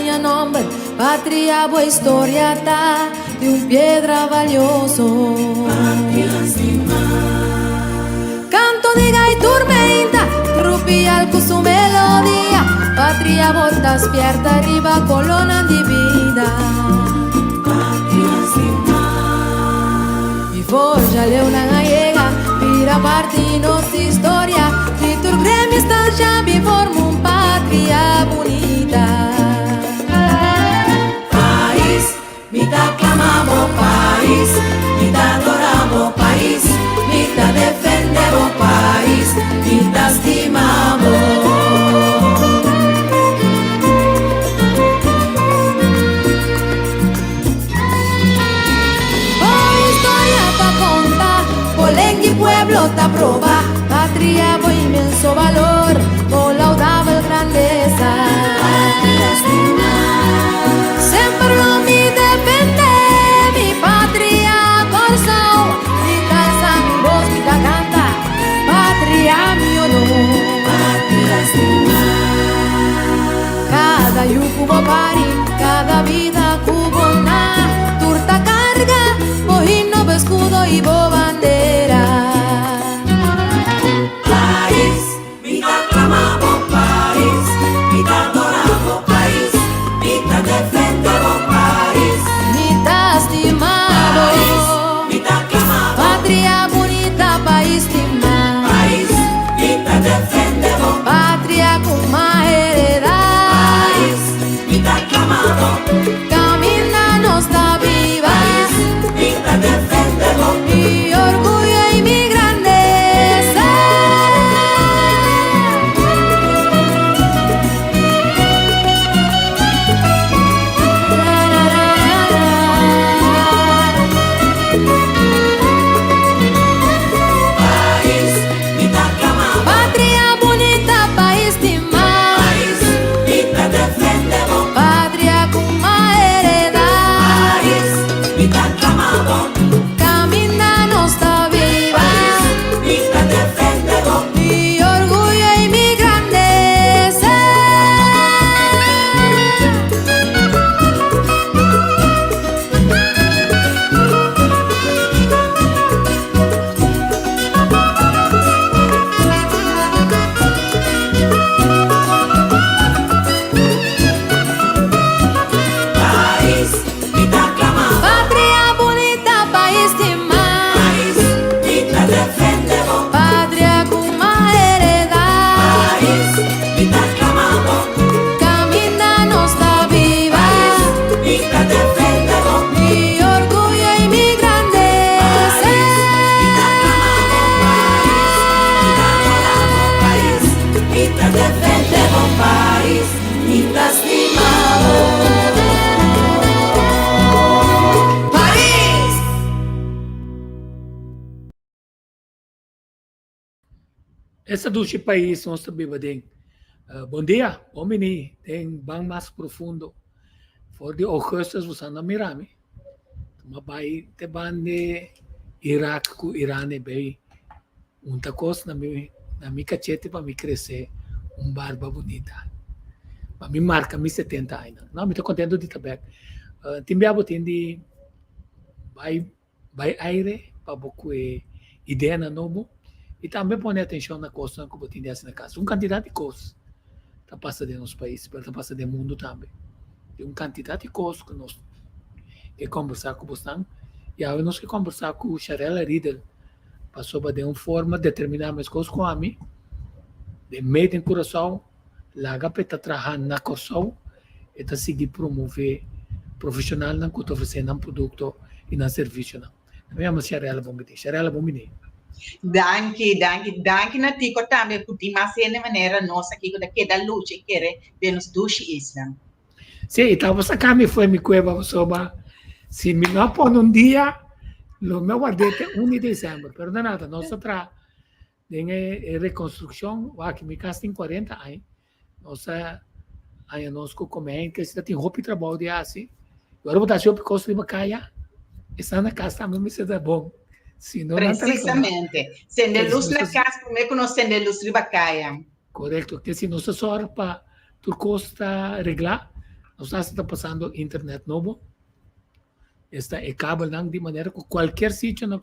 en nombre, patria, boa historia ta, de un piedra valioso. Canto de gai tormenta, trupial con su melodía, patria botas pierda arriba, colonna di vida. Y forja leona gallega, vira parte de nuestra historia, y tu gremio está ya forma un patria bonita. País, mitad clamamos país, mitad adoramos país, mitad defendemos país, mitad estimamos. Pueblo te aproba, patria con inmenso valor, con laudable grandeza. Siempre lo mi defende, mi patria corazón, mi casa, mi voz, mi canta, patria mi honor. Cada yucubo pari, cada vida cubo na, turta carga, bojino, escudo y bo bandera. Patria con más heredad, camina nos da viva, y orgullo y mi grandeza. Patria bonita, país estimado, patria con más heredad, camina nos da viva, y orgullo y mi grandeza. Patria bonita, país estimado, patria con más heredad, camina nos da viva, mi orgullo y mi grandeza. Defendemos país, mitad estimamos. Essa do país nós também tem. Bom dia, bom menino. Tem bem mais profundo. For de Augustus você não mirame. Mas vai te bande Iraque com Irã é bem. Muita coisa na minha cachete para me crescer barba bonita. Para me marca me 70 anos. Não, me estou contente de estar. Timbiabo tem de vai aire para boco ideia na novo. E também põe atenção na coisa que eu tinha na casa. Quantidade de coisas está passando nos países, mas está passando no mundo também. Tem quantidade de coisas que nós que conversar com você. E agora nós que conversar com o Sharela Riedel para sobre de uma forma determinar as coisas com a mim, de meio de coração, lá para estar trabalhando na coração e para seguir promover profissional na que oferecendo um produto e na serviço. Me chamo Sharela Bombini. Sharela Bombini. Danke na tico também puti mas de maneira nossa aqui que da luta que de nos dois Islam. Sim, então você cá me foi me cueva sobre se me não pôr um dia, lo meu guardei até 1 de dezembro, pero nada, nós tra tem reconstrução, aqui me casa tem 40 anos, nossa aí nós comemos que se tem roupa e trabalho de assim, agora vou dar seu picoso de bacaia, está na casa também me se dá bom. Precisamente. Sende luz na casa, como é que nós sende luz de bacaia? Correto, que se não se só para tu costa arreglar, Nós está passando internet novo, está é cabo não de maneira que qualquer sítio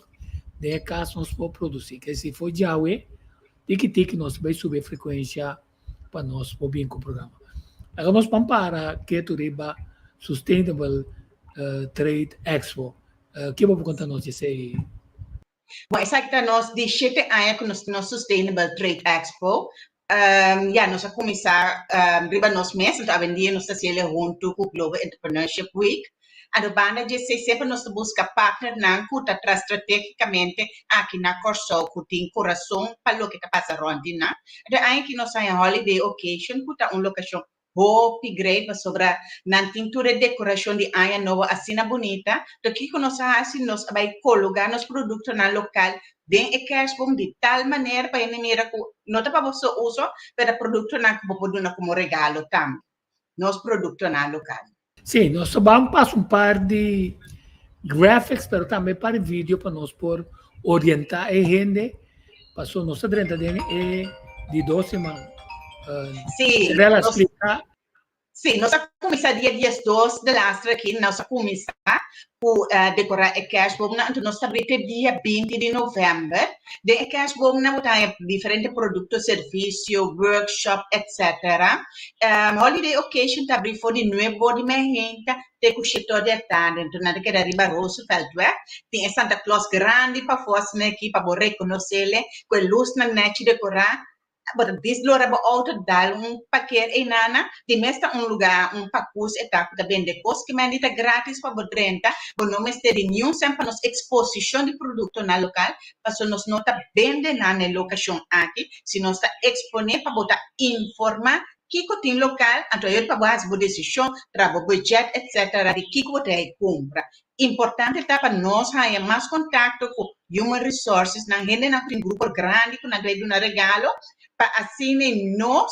de casa nós pode produzir. Que se for Yahweh, tique nós vai subir frequência para nós poder com o programa. Agora nós vamos para que tu riba Sustainable Trade Expo. Que vou contar nós isso aí? Bom, essa aqui nós de 7 anos com nós Sustainable Trade Expo. Nós vamos começar riba nós mesmos a vender nós fazer junto com o Global Entrepreneurship Week. A banda de sempre nós busca partner não que está estrategicamente aqui na Corso que tem coração para o que está passando onde não. Aí que nós temos holiday occasion que está locação hope great sobre na pintura e decoração de ano novo assim bonita. Então que nós assim nós vai colocar nos produtos na local bem e cashbom de tal maneira para inimira que não está para você uso para produto na que pode dar como regalo também. Nos produtos na local. Sim, nós vamos passar par de graphics, mas também para vídeo para nós por orientar a gente. Passou nossa drenta de 12 semanas. Sim. Ela explicar. Sim, nós vamos começar dia 2 de lastra aqui, nós vamos começar a decorar a cashbom, então nós vamos dia 20 de novembro. De cashbom, nós temos diferentes produtos, serviços, workshop, etc. Holiday occasion, também foi de novo de gente, tem o setor de tarde, então nada que era riba Roosevelt, tem Santa Claus grande para força aqui, para reconhecer ele, com luz na net decorar. But this lora ba auto dal paquete e nana di mesta lugar pacus etapa da vende cos que mandita grátis para bodrenta bo não meste de nenhum sempre nos exposição de produto na local passo nos nota vende na locação aqui se nós está exponer para botar informar que tem local então eu para base boa decisão trabo budget etc de que você compra importante tá para nós ter mais contato com human resources na gente na tem grupo grande que na deve um regalo para assim nós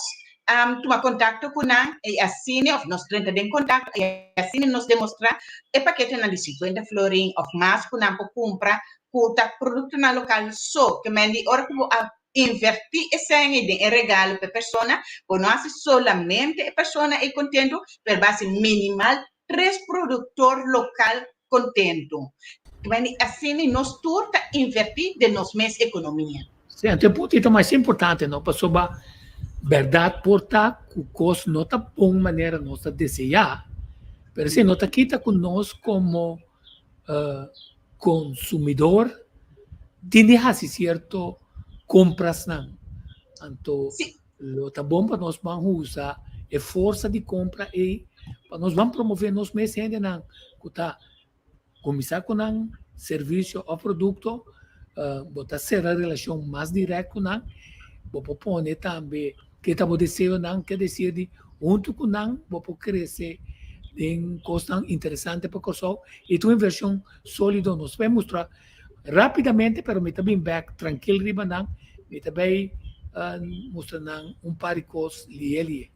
tomar contato com nós e assim nós entramos em contato e assim nos demonstrar e paquete na de 50 florin of mais que nós comprar com o produto na local só que mendi ora que invertir esse em regalo para a pessoa ou não é solamente a pessoa é contento per base minimal 3 produtor local contento quindi assim nós turta invertir de nos mês economia. Sim, até o ponto mais importante, não para sobre a verdade portar que o custo não está bom maneira nossa desejar, mas se não está aqui está conosco como consumidor, tem de fazer certo compras não, então está bom para nós vamos usar a força de compra e para nós vamos promover nos meses ainda não, que está começar com um serviço ou produto botar ser a relação mais direta com nós, vou pôr também que está desejo não que decide junto com nós, vou crescer em coisa interessante para o e tua inversão sólida nos vai mostrar rapidamente, pero me também back tranquilo riba não, me também mostrar par de coisas ali.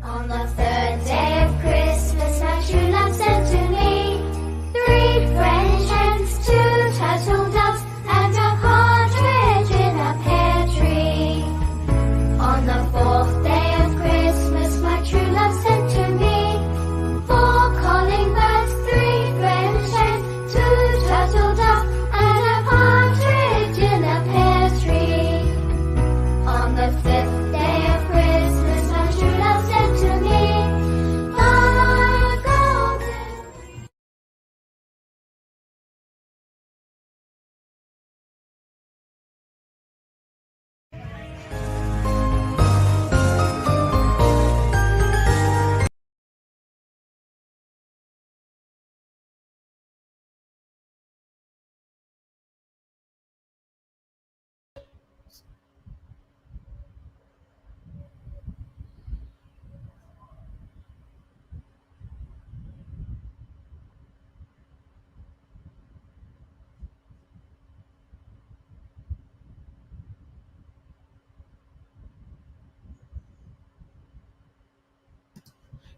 On the third day of Christmas, my true love sent to me 3 French hens, 2 turtle doves, and a partridge in a pear tree. On the 4th day of Christmas, my true love sent to me 4 calling birds, 3 French hens, 2 turtle doves, and a partridge in a pear tree. On the 5th day of Christmas, my true love sent to me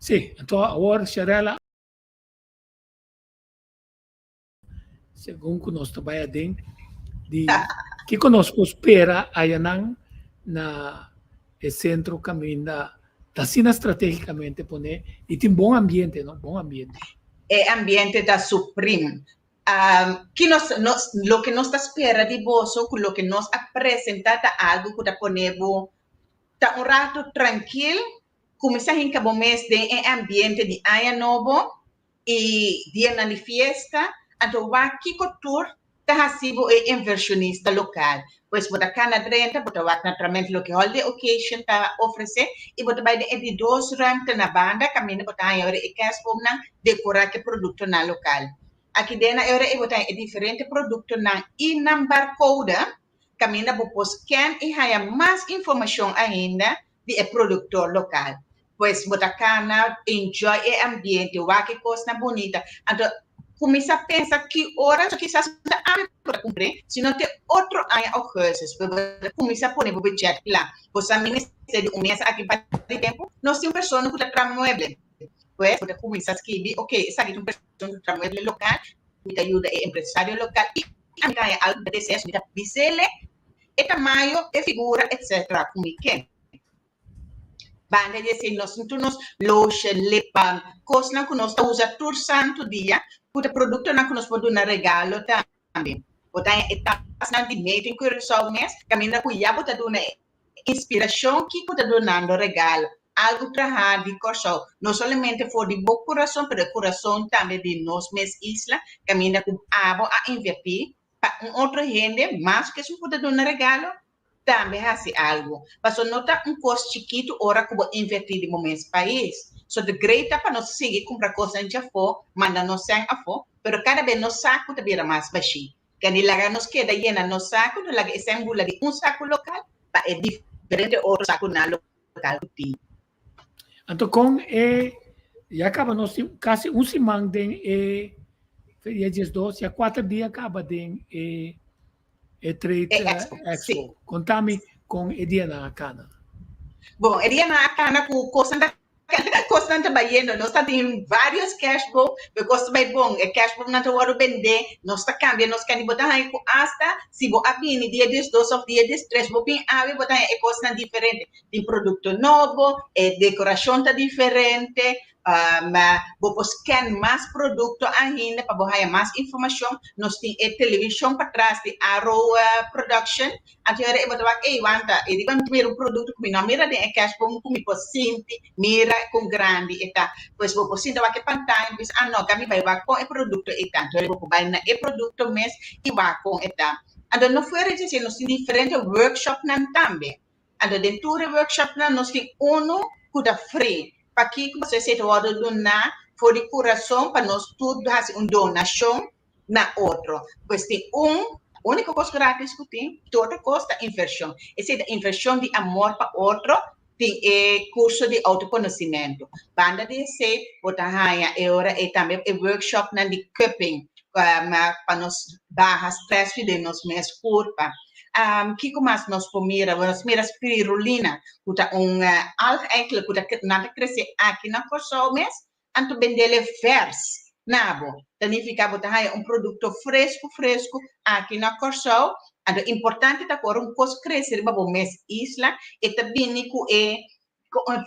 Sì, agora Sharela, segundo nós trabalhamos de que conosco espera ayanang na centro caminho da sina estrategicamente pone e tem bom ambiente, não? Bom ambiente. É ambiente da Supreme. Que lo que nós espera de bolso, lo que nós apresenta algo que ponemos tá um rato tranquilo, começar a bom mês de ambiente de Aia Novo e dia na fiesta, então vai que tour tá recibo inversionista local. Pois bota cana drenta, bota vai naturalmente lo que holiday occasion tá oferecer e bota vai de dois ramos na banda, caminho bota aí hora e cash bom na decorar que produto na local. Aqui dentro hora e bota diferente produto na e number code caminha por scan e haya mais informação ainda de produtor local. Pois botacana enjoy o ambiente, o que coisa bonita. Então, começa a pensar que horas quizás não para cumprir, se não tem outro ano ou coisas. Começa a pôr o budget lá. Você ministra de mês aqui para o tempo, nós temos pessoas que trabalham mueble. Pois, você começa a escrever, ok, essa aqui é uma pessoa que trabalha mueble local, que ajuda o empresário local, e a minha algo de desejo, de bisele, e tamanho, e figura, etc. Como que banda de assim, nós temos lotion, lip balm, coisa que nós usamos todo santo dia, porque o produto que nós podemos dar regalo também. Botar etapas de meeting com o mês, caminha com já botar uma inspiração que está dando regalo. Algo trabalhado de coração, não somente for de bom coração, mas de coração também de nós mesmos isla, caminha com abo a investir para outra gente, mas que se pode dar um regalo, também hace algo. Mas não está custo chiquito, ora que vou investir no meu país. So, de greita para nós seguir comprar coisas já for, manda nós sem a for, pero cada vez nos saco te vira mais baixo. Quando laga nos queda llena nos saco, nos laga essa embula de saco local, para é diferente outro saco na local. Então, com já acaba nós quase semana de dia 12, já 4 dias acaba de Trade Expo. Contame com o dia na Cana. Bom, o dia na Cana com constante trabalhando, nós temos vários cash flow, porque vai bom, o cash flow não está vender, nós está cambiando, nós queremos botar aí com hasta, se vou abrir dia 12 ou dia 13, vou vir a botar aí coisa diferente, tem produto novo, decoração está diferente, vou scan mais produto ainda para botar mais informação, nós temos televisão para trás de Arrow Production, até eu vou botar aí, wanta, ele vai ter um produto que não mira de cash flow, como simples, mira com grande eta pois vou poder dar aqui pantalla bis não kami vai com o produto eta então eu vou vai na e produto mes e vai com eta então não foi a dizer nós temos diferente workshop nan também então dentro do workshop nan nós temos que dá free para que você se pode donar for de coração para nós tudo fazer uma donação na outro pois tem única coisa grátis que tem toda costa inversão essa é a inversão de amor para outro tem curso de autoconhecimento. Banda de ser, botar raia, e também workshop na de coping, para nos barra stress de nós mesmos curva. Que mais nós nós mira spirulina, puta algo aquilo puta nada crescer aqui na coisa mês, anto vendele vers, nabo. Significa botar raia produto fresco aqui na coisa. Então, importante é que coisa crescer para o mês isla e também com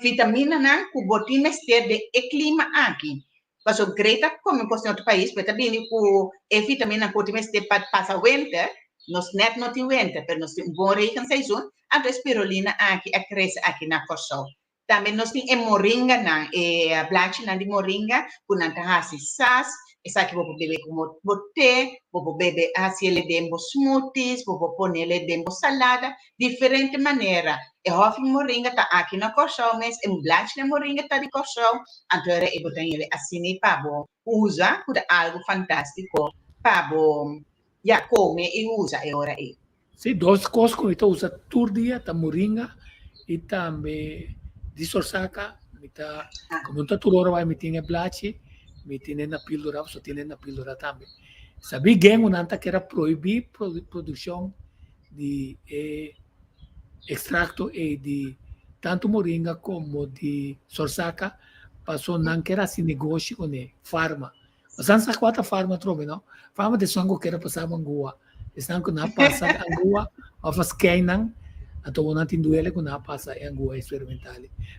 vitamina na que botim mestre de clima aqui. Mas o greta como coisa em outro país, mas também com vitamina que botim mestre para passar winter, nós net não tem winter, mas nós temos bom rei em season, a espirulina aqui a cresce aqui na costa. Também nós temos moringa na blache na de moringa, com a tahasi sas. Essa aqui vou beber como boté, vou beber assim ele dembo smoothies, vou pôr ele dembo salada, diferente maneira. E hof moringa tá aqui na coxão, mas em blache na moringa tá de coxão, então eu botar ele assim para bom usa, por algo fantástico para bom já come e usa agora aí. Sim, duas coisas que eu uso todo dia, tá moringa e também de sorsaca, como não tá tudo hora vai me tinha blache. Me tiene na píldora, só tiene na píldora também. Sabia que o nanta que era proibir produção de extracto de tanto moringa como de sorsaca passou não que era assim negócio com ele, farma. Mas antes a quatro farma trove, não? Farma de sangue que era passar Angua. Estão que não passa Angua, ou faz quem não, a tua não tem duelo que não passa Angua experimental.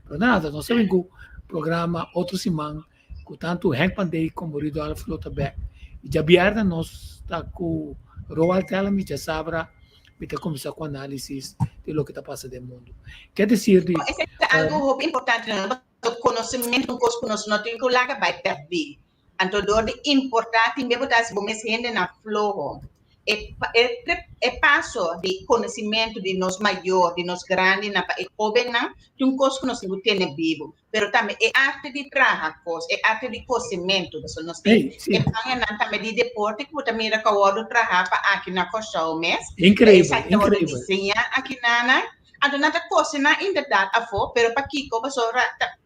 Mas nada, nós sabemos que o programa outro semana, que tanto Hank Pandey como o Rido Alflota Beck, e já vierna nós está com o Roald Telemi, já sabra, para começar com análise de lo que está passando no mundo. Quer dizer, Esse é algo importante, não? O conhecimento não conosco nós não tem que lá vai perder. Então, é importante mesmo das boas rende na flow. É passo de conhecimento de nós maior, de nós grande, na jovem não, tem um coisa que nós não temos vivo. Mas também é arte de trabalhar coisa, é arte de conhecimento. Nós temos também de deporte que também é capaz trabalhar aqui na costa o mês. Incrível, incrível. Desenhar aqui na Então, nada coisa na ainda dá a for, pero para Kiko,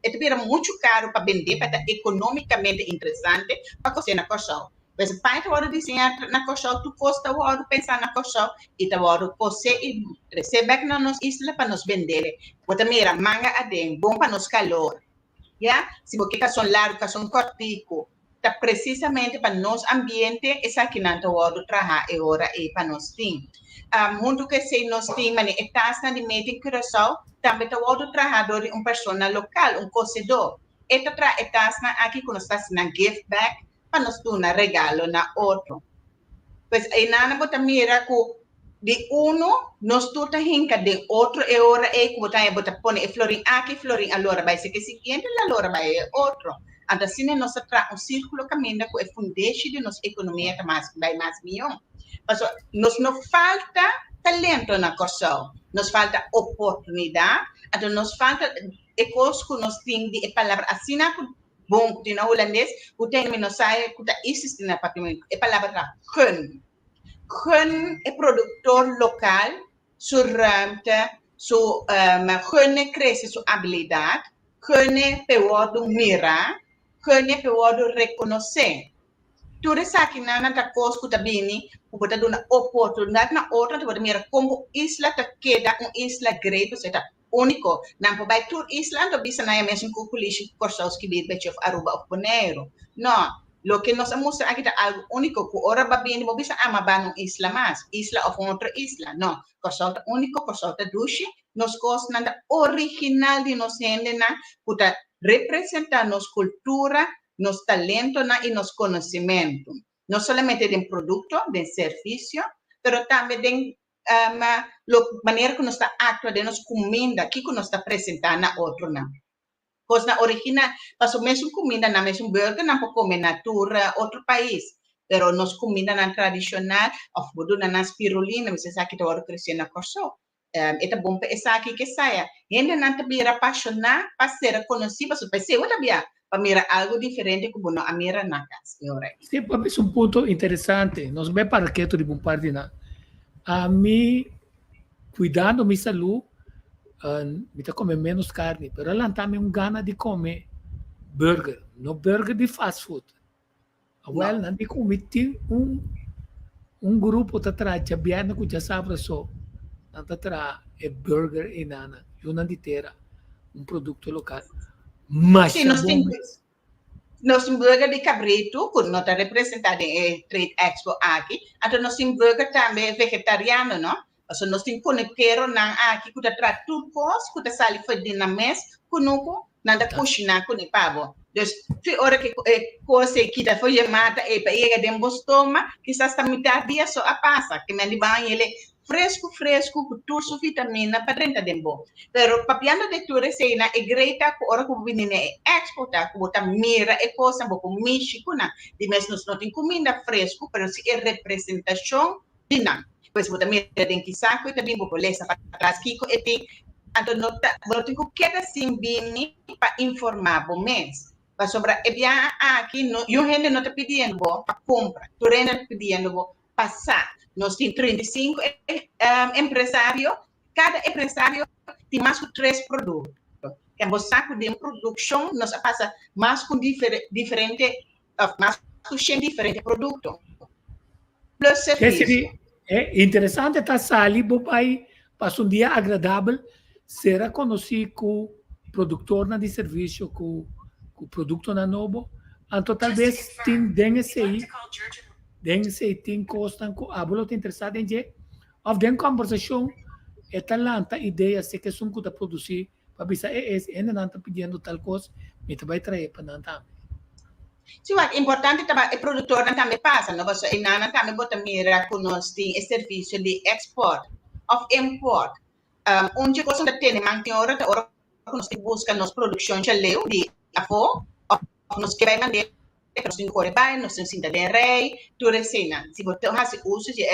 é muito caro para vender, para economicamente interessante para você na coxa. Mas pai tá hora desenhar na coxa, tu custa hora pensar na coxa e tá hora você receber na nossa isla para nos vender. Bota mira manga adem, bom para nos calor. Já? Se você quer são largo, quer são cortico, tá precisamente para nos ambiente, essa aqui não tá hora trabalhar e hora e para nos tem. Mundo que se nós temos, mas está de meio em Curaçao, também está outro trabalhador, uma pessoa local, cozedor. Está aqui quando está na gift bag, para nos dar um regalo na outro. Pois aí nada bota mira que de nós tudo hinca de outro e ora é que bota põe florin aqui, florin allora vai ser que seguinte, allora vai outro. Então assim nós traz círculo caminho que é fundeixe de nossa economia vai mais milhão. Mas nos não falta talento na Corsão, nos falta oportunidade, então nos falta coisas que nós temos de palavra assim na bom de na holandês, o termo não sai que existe na patrimônio, é palavra gun. Gun é produtor local, sua ruimte, sua gun cresce sua habilidade, gun é pelo mirar, gun é pelo reconhecer. Tudo isso aqui na coisa que está bem, pode dar uma oportunidade na outra, pode mirar como isla está queda, isla grande, você está único. Não pode tur isla, não bisa na mesmo com polícia, corsos que vive de Aruba ou Bonaire. Não, lo que nós mostra aqui é algo único, que ora bem, não bisa amaba isla mais, isla ou outra isla. Não, corsos único, corsos duche, nos coisas nada original de nós gente na, que representa nossa cultura, nos talento e nos conhecimento. Não somente de produto, de serviço, mas também de maneira que nós está actuando, de nos comida, que nós está apresentando na outra. Coisa original, mas o mesmo comida, na mesmo burger, não pode comer na outro país. Pero nos comida na tradicional, of bodo na spirulina, mas essa aqui está hora crescer na corso. É bom para essa aqui que saia. Ainda não está bem apaixonado, para ser conhecido, para ser outra via. Para mirar algo diferente como a mira na casa. Sim, papi, é um ponto interessante. Nós vemos para que tu de bom parte na. A mim, cuidando minha saúde, me está comendo menos carne, mas ela também gana de comer burger, não burger de fast food. Well, não de comer grupo tá atrás, já biarna que já sabe só, não tá atrás é burger e nana, eu não de terra, produto local. Mas sim, nós temos burger de cabrito, que não está representado em Trade Expo aqui. Então, nós temos burger também vegetariano, não? Então, nós temos conectero aqui, que está tudo coisa, que está sali foi na mesa, que não está cozinhar com o pavo. Então, se hora que coisa que está foi chamada, é para ir dentro do estômago, que está metade dia só a passa, que me banho ele fresco, com tudo vitamina para dentro de bom. Pero papiando de tudo isso na igreja, que ora que vinha exportar, que botar mira e coisa, botar México na, de mesmo não tem comida fresco, pero se é representação de não. Pois botar mira dentro de saco e também botar lesa para trás, Kiko e tem, então não tem que queda assim bem para informar bom mês. Para sobrar, e bem aqui, eu ainda não está pedindo para compra, tu ainda está pedindo para passar. Nós temos 35 empresários, cada empresário tem mais que 3 produtos. Que é saco de produção, nós passa mais com diferente produtos. Plus serviço. É interessante estar ali, pai, passa dia agradável, será conhecido como produtor de serviço, com com produto na novo, então talvez tem dengue sei tem costa com abuelo te interessado em je, of den conversação é talanta ideia se que são que produzir para bisa ainda não está pedindo tal coisa, me vai trazer para não tá. Sim, é importante também o produtor também passa, não você e nana também bota mira com nós tem serviço de export of import. Onde coisa da tem manter hora nós busca nos produção de leu de afo, nós que vai mandar nós tem corre bem, nós tem cinta de rei, tu resina. Se você faz uso de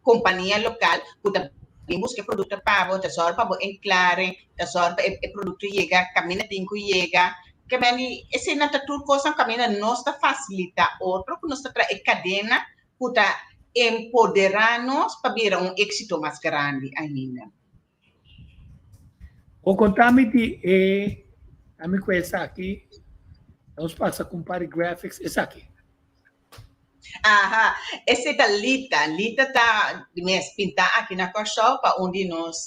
companhia local, puta busca produto para você só para em claro, só para o produto chega, caminha tem que chega. Que bem, esse não tá tudo coisa caminha nós tá facilita outro que nós tá a cadena puta empoderar-nos para vir êxito mais grande ainda. O contame de amigo essa aqui, nós passa com graphics essa aqui. Aha, esse da Lita tá me pintar aqui na Corsol para onde nós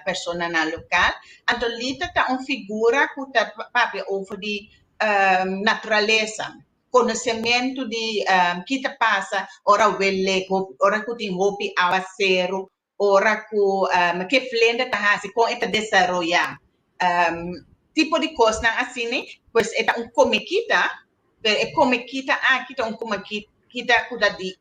persona na local. Então Lita tá uma figura que tá papi over de natureza, conhecimento de que tá passa ora welle, ora que tem hopi aguacero, ora que flenda tá hasi com esta desarrollar. Tipo de coisa assim, né? Pues é um comequita, é comequita aqui tá um comequita kita kuda di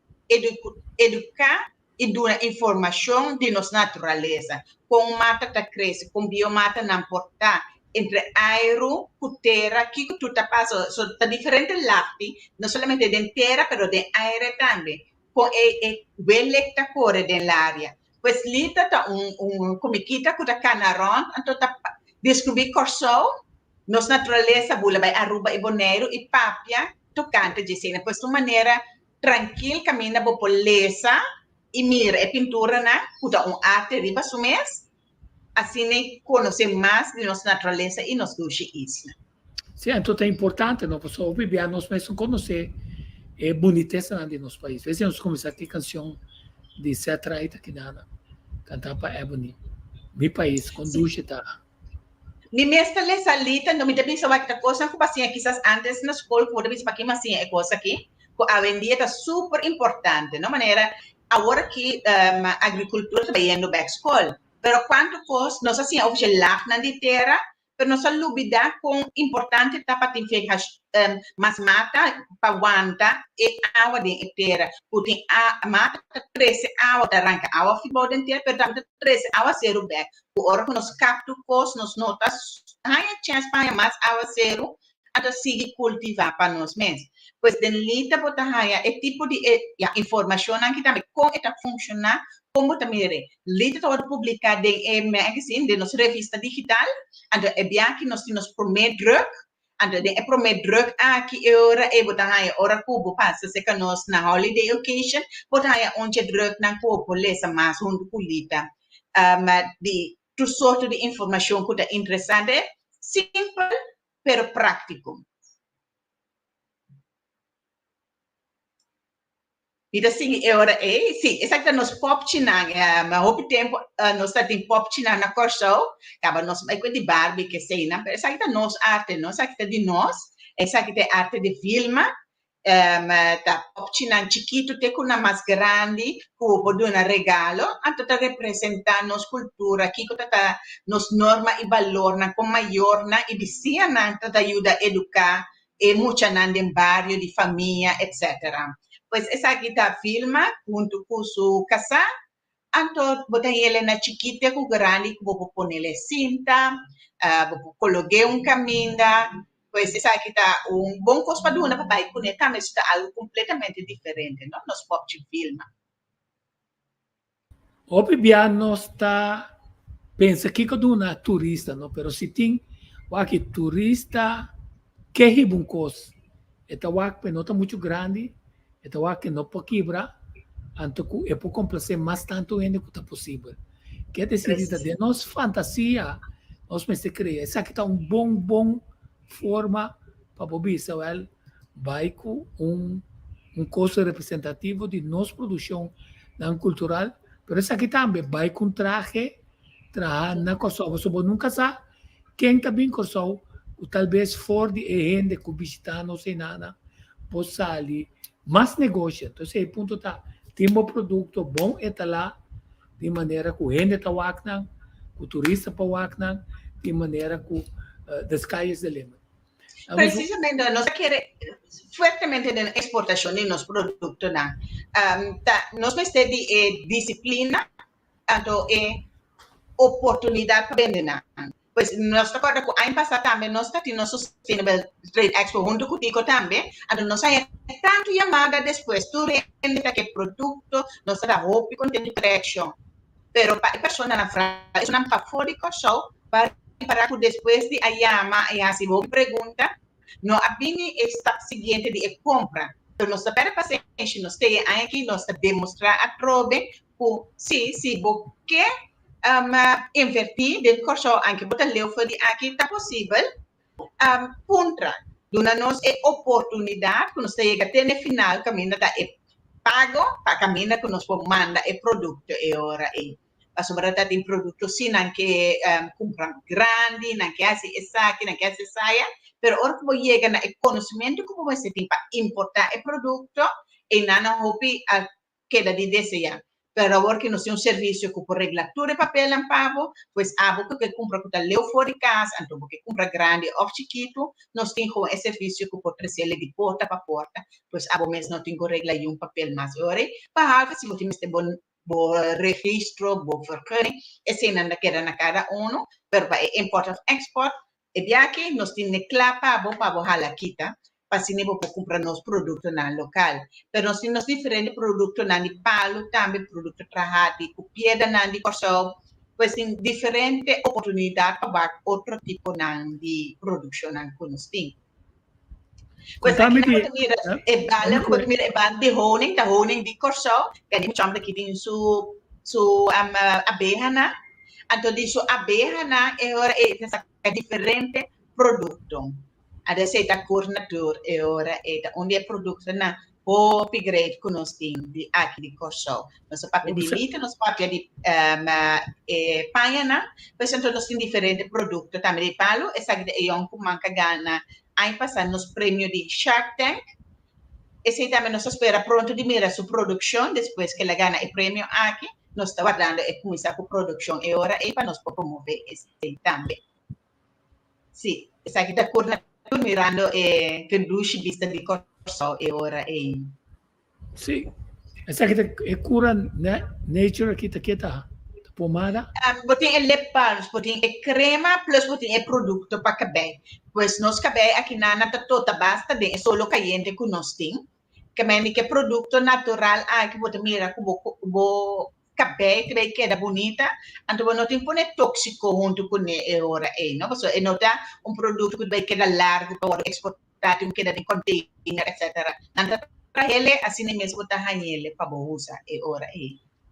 educar e dar informação de nossa natureza. Com mata tá cresce, com biomata não importa entre aero e terra, que tu tá passa, so tá diferente lápis, não somente de terra, pero de aire também. Com belle tá corre dell'aria. Pues lita tá como kita kuda canaron, então tá descobrir corso, nossa natureza bula vai Aruba e Bonaire e Papia, tocante de cena, pues de maneira tranquilo caminha por poleza e mira a pintura na puta arte riba sumes assim nem conhecer mais de nossa natureza e nossa isla. Sim, então é importante, não posso ouvir nós mesmos conhecer a boniteza de nosso país. Esse nós começar aqui canção de Cetra que nada cantar para Ebony, meu país conduz tá. Mi mestra le salita no me debí saber que cosa que pasía quizás antes na escola como debí saber que mais é coisa aqui a vendia está super importante, não maneira agora que a agricultura está indo para a escola, pero quanto coisa nós assim hoje lá na de terra, pero nós lubida com importante tá para ter mas mata para aguenta e água de terra, porque a mata cresce água da arranca água fica de terra, pero também cresce água zero back, o hora que nós capta coisa nós notas há chance para mais água zero até seguir cultivar para nós mesmos. Pues den lita botahaya é tipo de informação aqui também como está funcionar como também lita está publicada em magazine de nossa revista digital então é bem que nós temos primeiro druk então é primeiro druk aqui ora é botahaya ora cubo passa se que nós na holiday occasion botahaya onde druk na cubo lesa mais junto com lita de tudo sorte de informação que é interessante simples pero prático. Então, sim, agora sim, exato, nós pop chinang, mas houve tempo, nós temos pop chinang na Corsol, acaba nós, é coisa de Barbie que sei, não, mas exato, nós arte, nós, exato, de nós, exato, arte de Vilma, tá pop chinang chiquito, tem uma mais grande, que pode dar um regalo, então tá representar nossa cultura, aqui que tá nos norma e valor, na com maior, na e vizinha, na tá ajuda a educar, e muita na de barrio, de família, etc. Pues essa aqui tá filma junto com sua casa, então botar ele na chiquita com grande, vou pôr nele cinta, vou colocar caminda, pues essa aqui tá bom coisa para dar para pai conectar, mas está algo completamente diferente, não? Nós pop de filma. Obviamente está pensa que cada uma turista, não? Pero se tem aqui turista que é bom coisa, então o aqui não está muito grande. Então, aqui não pode quebrar, então é para complacer mais tanto ainda que é possível. Quer dizer, de nossa fantasia, nós me se cria. Essa aqui está bom forma para o Israel, vai com coisa representativo de nossa produção cultural, mas essa aqui também vai com traje na Kosovo. Você nunca sabe quem está bem Kosovo, o talvez for de gente que visita não sei nada, pode sair mais negócio. Então, esse ponto tá, tem um produto bom está lá, de maneira que o gente está waknang, o turista para waknang, de maneira que the sky is the limit. Precisamente, nós queremos fuertemente de exportação de nossos produtos, nós temos de disciplina, tanto oportunidade para vender. Pois nós agora com ano passado também nós temos Sustainable Trade Expo junto com o Tico também, então nós temos tanto chamada depois, tu rende que produto, nós temos roupa e contente correction. Pero para a pessoa na frente, isso não está fora de só para depois de a chama e assim vou pergunta, não abine está seguinte de compra. Então nós para paciente nós temos aqui nós demonstrar a prova por se porque invertir dentro corso anche botar leu foi aqui está possível contra dona-nos oportunidade que nós temos até no final caminho da pago para caminho que nós manda produto e ora soprattutto in produto sì anche comprano grandi anche assim esaki anche assim saia però ora che voi llega na conoscimento come se tipo importare il prodotto e nana hopi al che da di deseja però ora che non sia un servizio che può reglatore papel un pavo pues abo che compra tutta leo fuori casa anto che compra grandi o chiquito non tengo un servizio che può tresele di porta a porta pues abo mes non tengo regla un papel más ore pa half si motivo ste bon registro, vergunning, e se não quer na cada pero para import of export, e biaki nos tiene clapa para hala kita, para se nebo para comprar nos produtos na local. Pero nós temos diferentes produtos na de palo, também produto trahadi, copiada na de corso, pues tem diferente oportunidade para outro tipo de produção na que nós temos. Pues aqui é bala de honing de corso, que a gente chama aqui de su abeja na, então disso abeja na é diferente produto. Adesso é cornatur é ora é onde é produto na hopi grade que nós temos de aqui de corso. Nosso papel de mita, nosso papel de panha na, pois então nós temos diferente produto também de palo, essa é um que manca gana. Aí passando nos prêmios de Shark Tank, esse também nós espera pronto de mirar sua produção, depois que ela ganha o prêmio aqui, nós está guardando e começar com a produção e ora e para nós promover esse também. Sim, essa aqui está curando mirando que duche vista de corso e ora e. Sim, essa aqui é cura nature aqui tá pomada. Botem lip balms, botem crema plus botem produto para cabelo. Pues nos cabelo aqui na tota basta de solo caliente que nós tem. Que produto natural que botem mira que bo cabelo que queda bonita. Então não tem pone tóxico junto com ora não, porque é nota produto que vai quedar largo para exportar, tem queda de container, etc. Então para ele assim mesmo tá ele para usar ora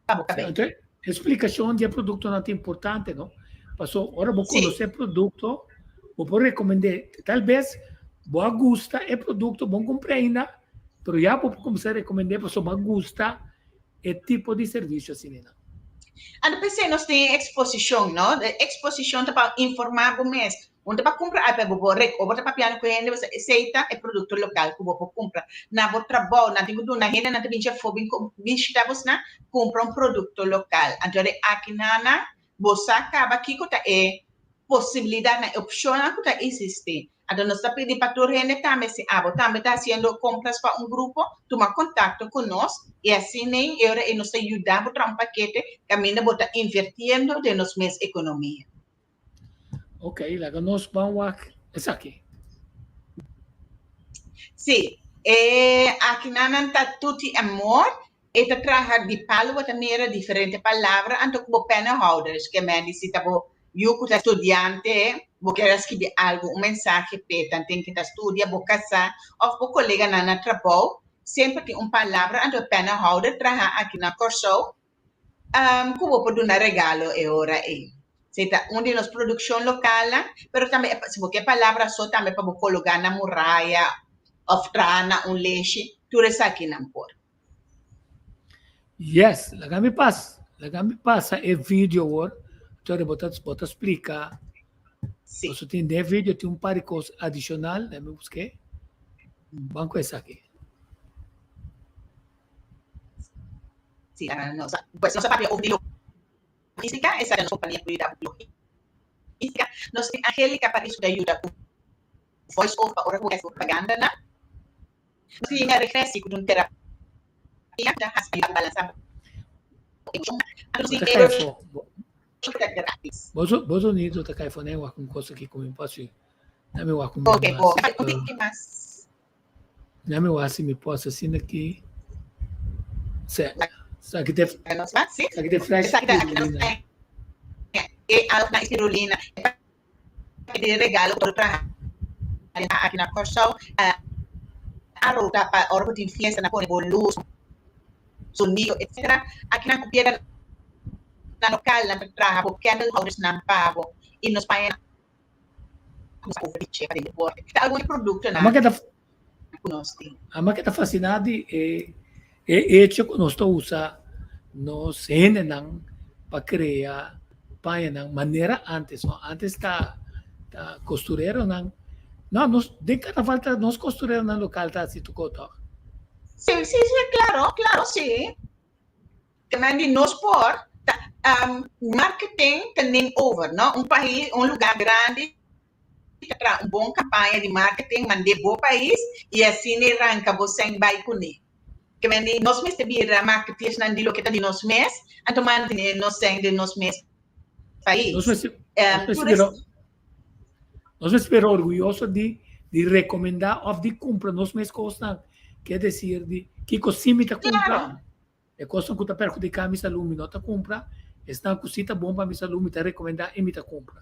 para cabelo. Explicação de produto não é importante, não? Passou, ora vou conhecer produto, vou recomendar, talvez, vou gostar é produto, bom comprar ainda, mas já vou começar a recomendar, passou, vou gostar é tipo de serviço assim, não? Pensei, nós temos exposição, não? Exposição para informar o mês. Onde para comprar, para você ou para piano com ele, você aceita o produto local que você compra. Na você trabalho, na tipo na rede, na tipo já foi visitar você na compra produto local. Então aqui na você acaba aqui que é possibilidade, na opção que existe. Então nós está pedindo para toda gente também se também está fazendo compras para grupo, toma contato conosco e assim nem e nos ajuda a botar paquete que a mina bota invertindo de nos mês economia. Ok, lá nós vamos essa aqui. Sim, aqui não está tudo amor, e está trabalhando de palo, outra maneira diferente palavra, então como pena holders, que me disse, tá bom, eu que estudante, vou querer escrever algo, mensagem, peta, tem que estudar, vou casar, ou vou colega na trabalho, sempre tem palavra, então pena holder, trabalha aqui na corso, como vou dar regalo, ora Senta, onde nós produção local, mas também se você palavra só também para colocar na muralha, ofrana, leite, tudo isso aqui não pode. Yes, lá me passa é vídeo agora, então botar explicar Sì. Posso tem de vídeo tem um par de coisas adicional, né? Me busquei. Banco essa aqui. Sì, pues non sappiamo di logistica, essa è la compagnia di logistica. Nós temos Angélica para isso de ajuda com voice over, ora com essa propaganda, né? Nós temos a regresse com terapia, da hasbi balançar. Bota caifo. Grátis. Bozo nido ta caifo né? Wa com coisa aqui como posso. Na me wa com. Ok, bom. O que mais? Na me wa assim me posso assim aqui. Certo. Sa aqui tem. Sì. Aqui tem fresh. Essa aqui e a spirulina di regalo para aqui na Corsão a rota para orgo de fiesta na pone luz sonido etc aqui na copiada na local na trabalho candle holders na pago e nos paia para deporte algum produto na conosco A ma che ta fascinati e ciò che non sto usa no se ne nan pa crea paia nan maniera antes no antes ta costurero nan no nos de cada volta nos costurero nan local ta si tu coto sì, claro, sì. Quindi no sport, marketing tenim over, no? Un país, un lugar grande, tra un buon campagna di marketing, mande buon país, e assim ne ranca você vai kuni. Quindi nos mes tebira marketing nan di lo che di nos mes, anto mantine nos seng de nos mes país. Nos espero orgulloso de recomendar o de comprar nos mes costan quer dizer de que cosimita compra Claro. e costam que ta perco de camisa lumino ta compra está cosita bom para misa lumita recomendar e mita compra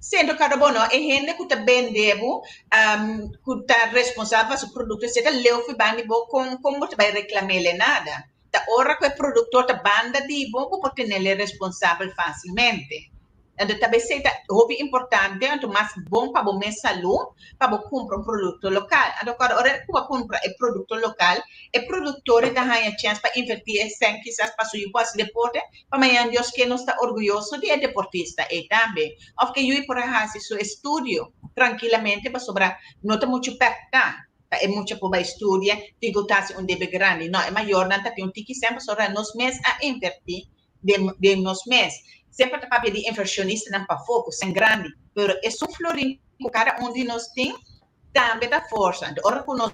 Sendo carbono e gente que também devo que está responsável pelo produto se tá leu fi bani bo como vai reclamar nada da ora que o produtor da banda di bo pode ter ele responsável facilmente. Então também se tá hobby importante então mais bom para o minha saúde para comprar um produto local. Então cada hora que compra o produto local e produtor da ganha chance para investir sem quizás para o país deporte para amanhã Deus que não está orgulhoso de deportista e também ou que eu por fazer seu estudo tranquilamente para sobrar não está muito perto é muito para estudar digo tá se deve grande não é maior não tá tem tiki sempre sobre nos mês a investir de nos mês sempre está para de inversionista não para foco sem grande pero é só florim com cada de nós tem também da força então ora que nós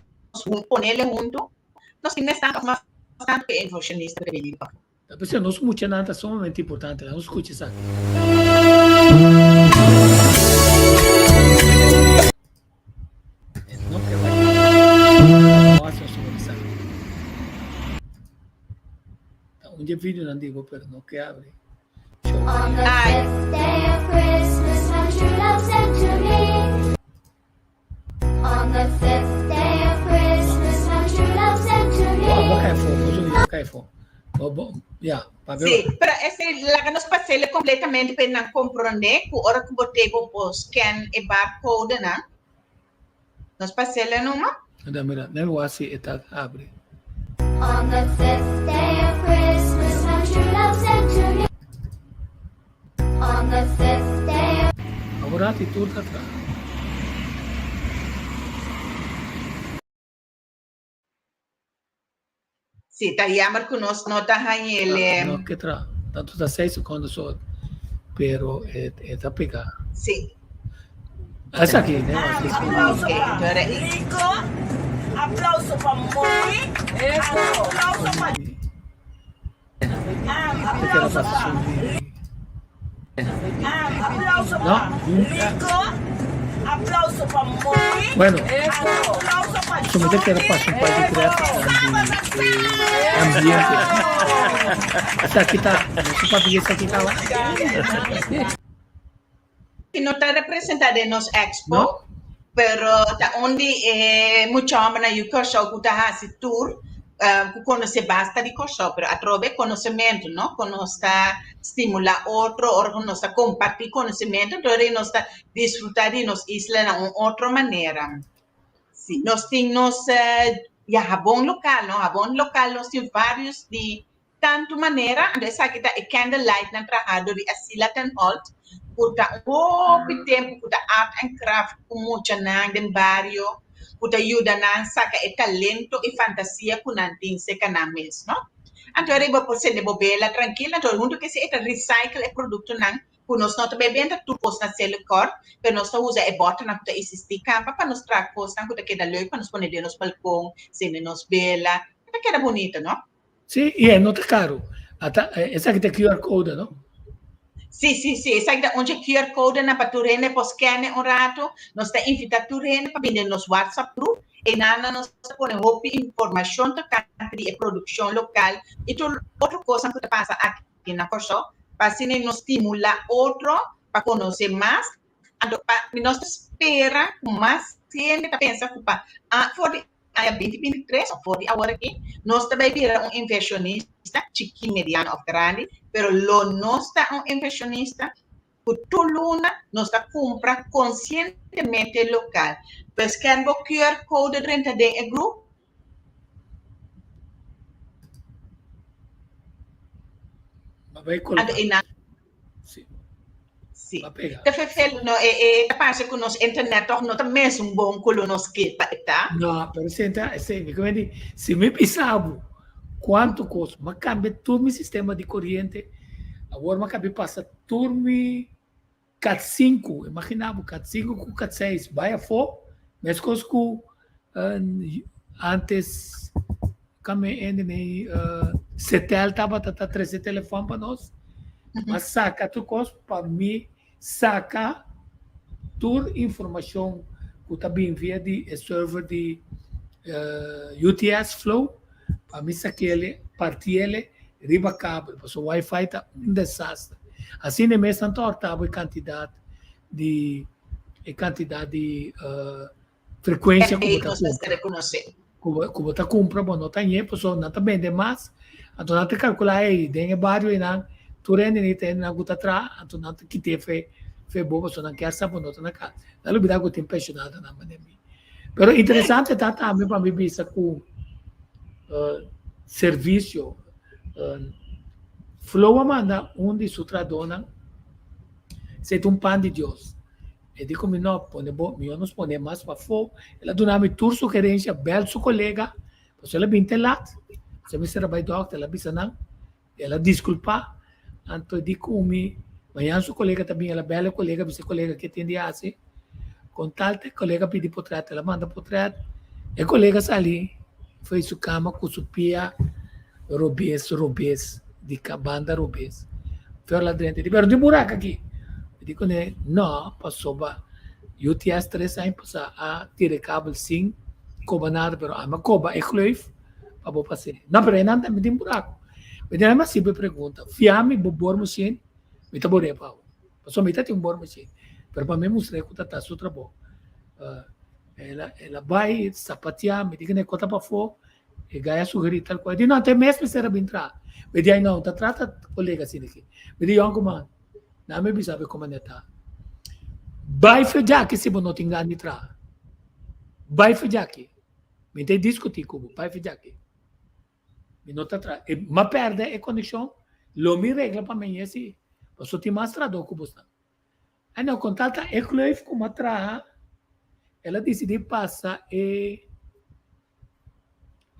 ponele junto nós temos bastante que inversionista para venir para depois não sou muito nada somente importante não escute isso não que vai nossa sobre isso um dia vídeo não digo pero não que abre On the fifth day of Christmas, my true love sent to me. On the fifth day of Christmas, my true love sent to me. Vou cair fogo. Yeah, Sì, però se la nos passele completamente per non comprendere, ora che potevo scan e barcode, no? Nos passele non ma? Anda, mira, nel wasi eta abre. On the fifth day of Christmas, my true love sent to me. On the fifth day of Lavorati tutto atrás. Sì, tagliamo con nos nota hanele. No, che tra. Tanto da 6 secondi solo. Pero è da pegare. Sì. Essa aqui, né? Aplauso para Rico, aplauso para Mori, aplauso para aplauso para Rico, aplauso para Mori. Bueno, Aplauso para somente quero passar um par de crédito de ambiente. Essa aqui tá, esse papel esse aqui tá lá. Che non sta rappresentando nos Expo, No? però da onde mucho hombre na corso que tá esse tour, conoce basta di corso, però a trove conhecimento, no? Conosce stimula outro, or conosce compartir conhecimento, dove nós sta desfrutar di nos isla na outra maneira. Sì, nós temos jabón local, no? Jabón local nós temos vários de tanto maneira, ando essa aqui tá candlelight na trajado de Asila Ten Holt, puta pouco tempo puta art and craft com mucha nang den barrio puta ajuda nang saca e talento e fantasia com nantinse canames, no? Então arriba por ser de bobela tranquila, todo mundo que se eta recycle e produto nang por nós não também bem tu post na celular, pero nós não usa e bota na puta existir campa para nós trazer coisa na puta queda leuk para nós poner de nos balcão, se nos bela, puta queda bonita, no? Sì, e non è caro. Essa que tem QR Code, no? Sì, sai da onde QR Code na para tu rende pos scanne un rato, nós está invita tu rende para vender nos WhatsApp group e nana nós põe hopi informação da country e produção local e tu outra coisa que passa aqui na Corso, para se nos estimula outro para conhecer mais, então nós espera mais gente pensa que para for a 2023 ou for agora aqui, nós também vira inversionista, chiquinho, mediano ou grande, pero lo nós está inversionista por tuluna nós está compra conscientemente local. Pues can bo QR code dentro de grupo. Ma vai con Sì. Ma pega. Te fefel no pensa che nos internet toch no também un buon quello nos che tá? No, per esempio, come di, se mi pensavo quanto costa, ma cambia tutto il sistema di corrente, agora ma cambia passa turmi cat 5, immaginavo cat 5 com cat 6, vai a fo, mas cosco antes kami nei setel tava tata 13 telefone para nós, mas saca tu costo para mim saca toda informação que está bem via de server de UTS Flow, para mim saquele partilhe riba cabo, porque o Wi-Fi está desastre. Assim mesmo tanto ortava a quantidade de frequência que você compra, bom, não tem pessoa não está bem demais, então não te calcular aí, tem barrio e não, tu rende nem tem na gota atrás, então não te quite fe boa, só não quer saber não na casa. Não lhe dá que tem impressionado na pandemia. Pero interessante tá também para mim bisa com serviço Flow manda onde sutradona se um pan de Deus. E dico mi no, pone bo, mi non spone mais para fo, ela dona mi tur sugerência bel su colega, pois ela binte lat, se mi será by doctor, ela bisa não, ela desculpa, anto dico mi, mas su colega também ela bela colega, bisa colega que tem dia assim, com tal te colega pedi portrait, ela manda portrait, e colega sali, foi su cama com su pia robes, di banda robes. Foi lá dentro, dico, de buraco aqui. Dico né, não, passou ba. UTS 3 anos passa a tirar cabo sim, coba nada, pero ama coba é cleuf, para vou passar. Não, pero não tem um buraco. Mas ela mais sempre pergunta, fiame bor machine, me tá boré pau. Passou me tá tem bor machine. Pero para mim mostrar que tá su trabalho. Ela vai sapatear, me diga né conta para fo, e ganha sugerir tal coisa. Não, tem mesmo será bem entrar. Me diga não, tá trata colega assim aqui. Me diga onde man. Não me sabe como é tá. Vai fazer que se não tem ganho tra. Vai fazer que. Me tem discutir com vai fazer que. Me não tá tra. Ma perde a conexão. Lo mi regla para mim assim. Posso te mostrar do que você. Aí não contata é cleuf como atra. Ela decidiu passar e